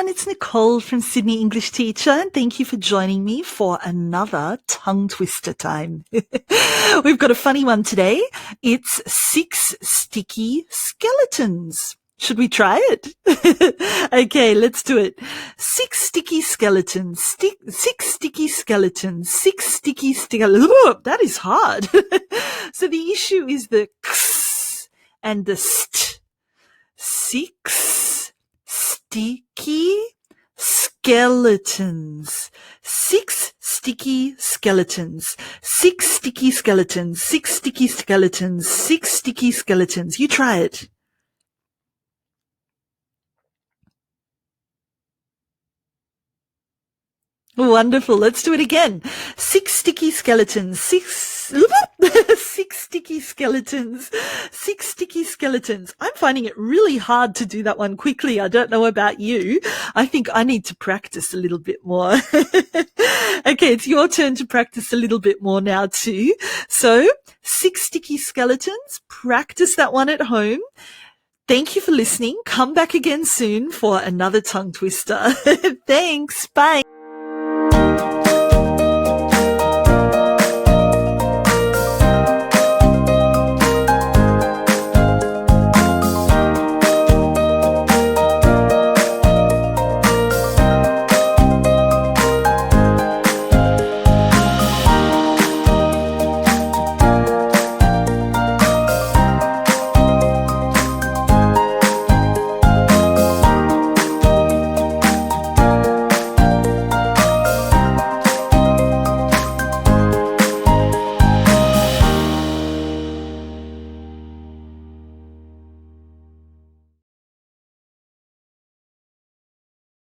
everyone, it's Nicole from Sydney English Teacher, and thank you for joining me for another tongue twister time. We've got a funny one today. It's 6 sticky skeletons. Should we try it? Okay, let's do it. 6 sticky skeletons. 6 sticky skeletons. 6 sticky skeletons. That is hard. So the issue is the x and the st. 6 sticky skeletons. 6 sticky skeletons. 6 sticky skeletons. 6 sticky skeletons. 6 sticky skeletons. You try it. Wonderful. Let's do it again. 6 sticky skeletons. 6 sticky skeletons. 6 sticky skeletons. I'm finding it really hard to do that one quickly. I don't know about you. I think I need to practice a little bit more. Okay, it's your turn to practice a little bit more now too. So, 6 sticky skeletons. Practice that one at home. Thank you for listening. Come back again soon for another tongue twister. Thanks. Bye.